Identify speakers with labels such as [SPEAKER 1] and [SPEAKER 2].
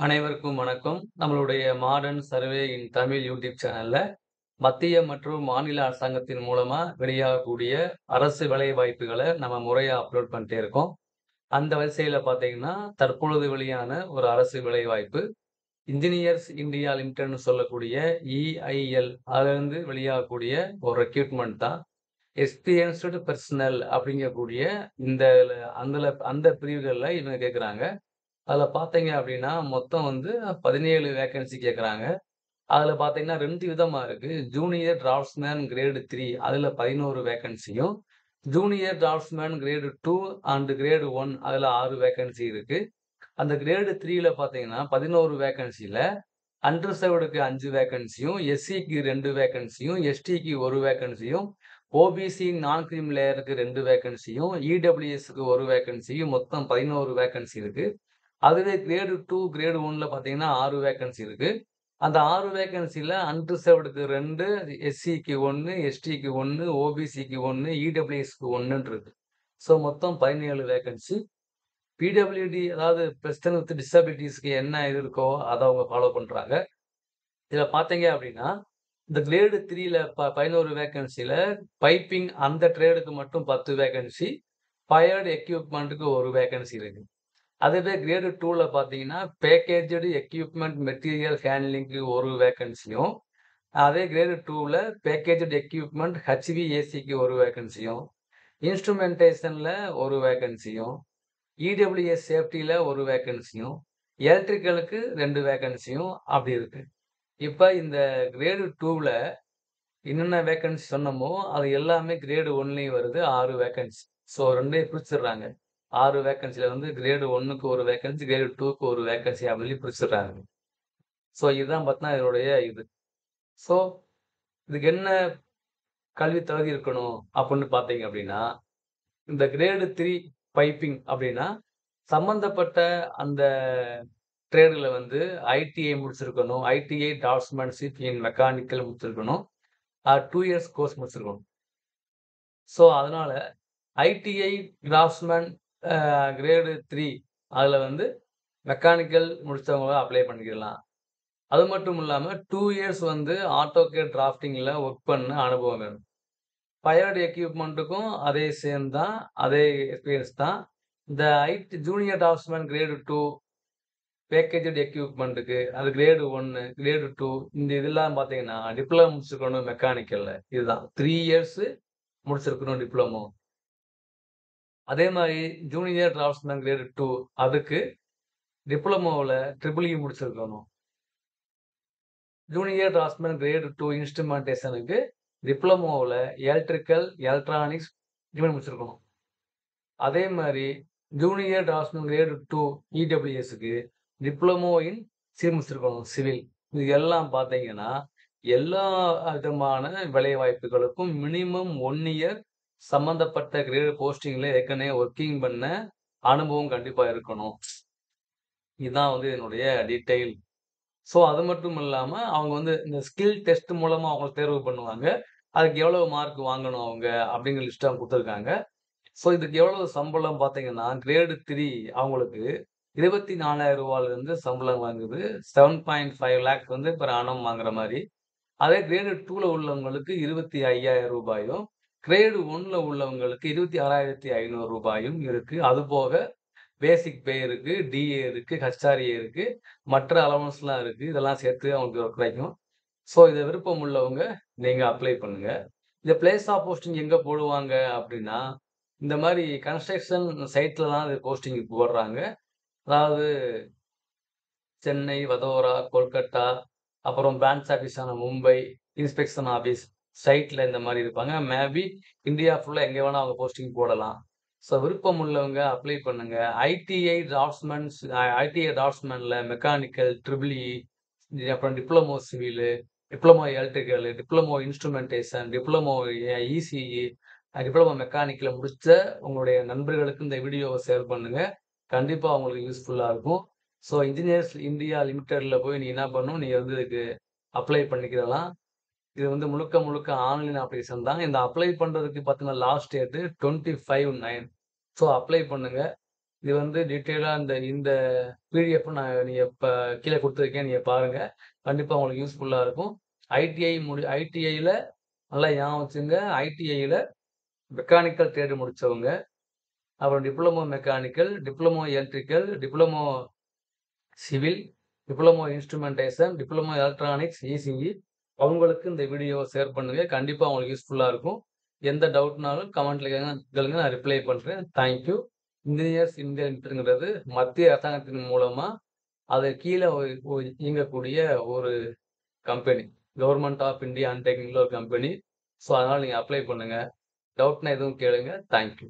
[SPEAKER 1] அனைவருக்கும் வணக்கம். நம்மளுடைய மாடர்ன் சர்வே இன் தமிழ் யூடியூப் சேனல்ல மத்திய மற்றும் மாநில அரசாங்கத்தின் மூலமா வெளியாகக்கூடிய அரசு வேலைவாய்ப்புகள நம்ம முறையா அப்லோட் பண்ணிட்டே இருக்கோம். அந்த வரிசையில பார்த்தீங்கன்னா, தற்பொழுது வெளியான ஒரு அரசு வேலைவாய்ப்பு இன்ஜினியர்ஸ் இந்தியா லிமிடெட்ன்னு சொல்லக்கூடிய இஐஎல் அதிலிருந்து வெளியாகக்கூடிய ஒரு ரெக்ரூட்மெண்ட் தான். எக்ஸ்பீரியன்ஸ்டு பெர்சனல் அப்படிங்கக்கூடிய இந்த அந்த பிரிவுகள்ல இவங்க கேட்குறாங்க. அதுல பார்த்தீங்க அப்படின்னா, மொத்தம் வந்து 17 வேக்கன்சி கேட்கறாங்க. அதுல பார்த்தீங்கன்னா 2 விதமா இருக்கு. ஜூனியர் டிராஃப்ட்ஸ்மேன் கிரேட் 3 அதுல 11 வேக்கன்சியும், junior draftsman grade 2 and grade 1 அதுல 6 வேக்கன்சி இருக்கு. அந்த கிரேட் 3ல பார்த்தீங்கன்னா 11 வேக்கன்சில அன்ரிசர்வ்டுக்கு 5 வேக்கன்சியும், எஸ்சிக்கு 2 வேக்கன்சியும், எஸ்டிக்கு 1 வேக்கன்சியும், ஓபிசி நான் கிரீமி லேயருக்கு 2 வேக்கன்சியும், இடபிள்யூஎஸ்க்கு 1 வேக்கன்சியும் மொத்தம் 11 வேக்கன்சி இருக்கு. அதுவே கிரேட் 2, கிரேட் 1ல பார்த்தீங்கன்னா 6 வேக்கன்சி இருக்கு. அந்த 6 வேக்கன்சில அன்ரிசர்வ்டுக்கு 2, எஸ்சிக்கு 1, எஸ்டிக்கு 1, ஓபிசிக்கு 1, இடபிள்யூஎஸ்க்கு 1ன்னு இருக்கு. ஸோ மொத்தம் 17 வேக்கன்சி. பிடபிள்யூடி அதாவது பெர்சன் வித் டிசபிலிட்டீஸ்க்கு என்ன இது இருக்கோ, அத அவங்க ஃபாலோ பண்றாங்க. இதுல பார்த்தீங்க அப்படின்னா, இந்த கிரேட் 3ல 11 வேக்கன்சில பைப்பிங் அந்த ட்ரேடுக்கு மட்டும் 10 வேக்கன்சி, ஃபயர்ட் எக்யூப்மென்ட்க்கு 1 வேக்கன்சி இருக்கு. அதுவே கிரேட் 2ல பார்த்தீங்கன்னா, பேக்கேஜ்டு எக்யூப்மென்ட் மெட்டீரியல் ஹேண்ட்லிங்க்கு 1 வேக்கன்சியும், அதே கிரேட் 2ல பேக்கேஜ்டு எக்யூப்மென்ட் ஹெச்விஏசிக்கு 1 வேக்கன்சியும், இன்ஸ்ட்ருமென்டேஷன்ல 1 வேக்கன்சியும், இடபிள்யூஎஸ் சேஃப்டில 1 வேக்கன்சியும், எலக்ட்ரிக்கலுக்கு 2 வேக்கன்சியும் அப்படி இருக்கு. இப்ப இந்த கிரேட் 2ல என்னென்ன வேக்கன்சி சொன்னோமோ, அது எல்லாமே கிரேட் 1லயும் வருது 6 வேக்கன்சி. ஸோ 2யும் பிரிச்சுடுறாங்க. 6 வேக்கன்சில வந்து கிரேட் 1க்கு 1 வேக்கன்சி, கிரேட் 2க்கு 1 வேக்கன்சி அப்படின்னு சொல்லி பிரிச்சுடுறாங்க. ஸோ இதுதான் பார்த்தீங்கன்னா இதனுடைய இது. ஸோ இதுக்கு என்ன கல்வி தகுதி இருக்கணும் அப்படின்னு பார்த்தீங்க அப்படின்னா, இந்த கிரேட் 3 பைப்பிங் அப்படின்னா, சம்பந்தப்பட்ட அந்த ட்ரேடுல வந்து ஐடிஐ முடிச்சிருக்கணும். ஐடிஐ டிராஃப்ட்ஸ்மேன்ஷிப் இன் மெக்கானிக்கல் முடிச்சிருக்கணும். 2 இயர்ஸ் கோர்ஸ் முடிச்சிருக்கணும். ஸோ அதனால ஐடிஐ டிராஃப்ட்ஸ்மேன் கிரேட் 3 அதுல வந்து மெக்கானிக்கல் முடிச்சவங்க அப்ளை பண்ணிக்கலாம். அது மட்டும் இல்லாம 2 இயர்ஸ் வந்து ஆட்டோகேட் டிராஃப்டிங்ல ஒர்க் பண்ண அனுபவம் வேணும். ஃபயர்ட் எக்யூப்மென்ட்க்கும் அதே சேம் தான். அதே எக்ஸ்பீரியன்ஸ் தான். இந்த ஜூனியர் டிராஃப்ட்ஸ்மேன் கிரேட் 2 பேக்கேஜ்டு எக்யூப்மென்ட்க்கு அது கிரேட் 1, கிரேட் 2 இந்த இதெல்லாம் பார்த்தீங்கன்னா, டிப்ளமோ முடிச்சிருக்கணும் மெக்கானிக்கல்ல. இதுதான் 3 இயர்ஸ் முடிச்சிருக்கணும் டிப்ளமோ. அதே மாரி ஜூனியர் டிராஃப்ட்ஸ்மேன் கிரேட் 2 அதுக்கு டிப்ளமோல ட்ரிபிள் இ முடிச்சிருக்கணும். ஜூனியர் டிராஃப்ட்ஸ்மேன் கிரேட் 2 இன்ஸ்ட்ருமென்டேஷனுக்கு டிப்ளமோல எலக்ட்ரிக்கல், எலக்ட்ரானிக்ஸ் இது முடிச்சிருக்கணும். அதே மாரி ஜூனியர் டிராஃப்ட்ஸ்மேன் கிரேட் 2 இடபிள்யூஎஸ்க்கு டிப்ளமோ இன் சிவில் முடிச்சிருக்கணும் சிவில். இது எல்லாம் பார்த்தீங்கன்னா, எல்லா விதமான வேலைவாய்ப்புகளுக்கும் மினிமம் 1 இயர் சம்பந்தப்பட்ட கிரேட் போஸ்டிங்ல ஏற்கனவே வொர்க்கிங் பண்ண அனுபவம் கண்டிப்பா இருக்கணும். இதுதான் வந்து என்னுடைய டீட்டெயில். ஸோ அது மட்டும் இல்லாம, அவங்க வந்து இந்த ஸ்கில் டெஸ்ட் மூலமா அவங்கள தேர்வு பண்ணுவாங்க. அதுக்கு எவ்வளவு மார்க் வாங்கணும் அவங்க அப்படிங்கிற லிஸ்ட் அவங்க குடுத்துருக்காங்க. ஸோ இதுக்கு எவ்வளவு சம்பளம் பார்த்தீங்கன்னா, கிரேட் 3 அவங்களுக்கு ரூ. 24,000 சம்பளம் வாங்குது. 7.5 லேக்ஸ் வந்து பெர் ஆனம் வாங்குற மாரி. அதே கிரேட் 2ல உள்ளவங்களுக்கு ரூ. 25,000 கிரேட் 1ல உள்ளவங்களுக்கு ரூ. 26,500 இருக்கு. அதுபோக பேசிக் பே இருக்கு, டிஏ இருக்கு, ஹெச்ஆர்ஏ இருக்கு, மற்ற அலவன்ஸ்லாம் இருக்கு. இதெல்லாம் சேர்த்து அவங்களுக்கு கிடைக்கும். ஸோ இத விருப்பம் உள்ளவங்க நீங்க அப்ளை பண்ணுங்க. இந்த பிளேஸ் ஆஃப் போஸ்டிங் எங்க போடுவாங்க அப்டின்னா, இந்த மாரி கன்ஸ்ட்ரக்ஷன் சைட்ல தான் இது போஸ்டிங் போடுறாங்க. அதாவது சென்னை, வதோதரா, கொல்கத்தா, அப்புறம் பிரான்ச் ஆஃபீஸான மும்பை, இன்ஸ்பெக்ஷன் ஆஃபீஸ், சைட்ல இந்த மாரி இருப்பாங்க. மேபி இந்தியா ஃபுல்லா எங்க வேணா அவங்க போஸ்டிங் போடலாம். ஸோ விருப்பம் உள்ளவங்க அப்ளை பண்ணுங்க. ஐடிஐ டிராஃப்ட்ஸ்மேன்ல மெக்கானிக்கல், ட்ரிபிள் இ, அப்புறம் diploma civil, diploma electrical, diploma instrumentation, diploma ECE, diploma மெக்கானிக்கல்ல முடிச்ச உங்களுடைய நண்பர்களுக்கு இந்த வீடியோவ ஷேர் பண்ணுங்க. கண்டிப்பா அவங்களுக்கு யூஸ்ஃபுல்லா இருக்கும். ஸோ இன்ஜினியர்ஸ் இந்தியா லிமிடெட்ல போய் நீ என்ன பண்ணணும், நீங்க வந்து இதுக்கு அப்ளை பண்ணிக்கிடலாம். இது வந்து முழுக்க முழுக்க ஆன்லைன் அப்ளிகேஷன் தான். இந்த அப்ளை பண்றதுக்கு பார்த்தீங்கன்னா, லாஸ்ட் டேட் 25/9. ஸோ அப்ளை பண்ணுங்க. இது வந்து டீட்டெயிலா இந்த பிடிஎஃப் நீங்க கீழ குடுத்துருக்கேன். நீங்க பாருங்க. கண்டிப்பா உங்களுக்கு யூஸ்ஃபுல்லா இருக்கும். ஐடிஐல நல்லா ஞாபகம் வச்சுங்க. ஐடிஐல மெக்கானிக்கல் ட்ரேட் முடிச்சவங்க, அப்புறம் diploma mechanical, diploma electrical, diploma civil, diploma instrumentation, diploma electronics, ECE அவங்களுக்கு இந்த வீடியோவ ஷேர் பண்ணுங்க. கண்டிப்பா அவங்களுக்கு யூஸ்ஃபுல்லா இருக்கும். எந்த டவுட்னாலும் கமெண்ட்ல கேளுங்க. நான் ரிப்ளை பண்றேன். Thank you. இன்ஜினியர்ஸ் இந்தியா லிமிடெட்ங்கிறது மத்திய அரசாங்கத்தின் மூலமா அது கீழ இயங்கக்கூடிய ஒரு கம்பெனி. கவர்ன்மென்ட் ஆஃப் இந்தியா அண்டர்டேக்கிங்ல ஒரு கம்பெனி. ஸோ அதனால நீங்க அப்ளை பண்ணுங்க. டவுட்னா எதுவும் கேளுங்க. Thank you.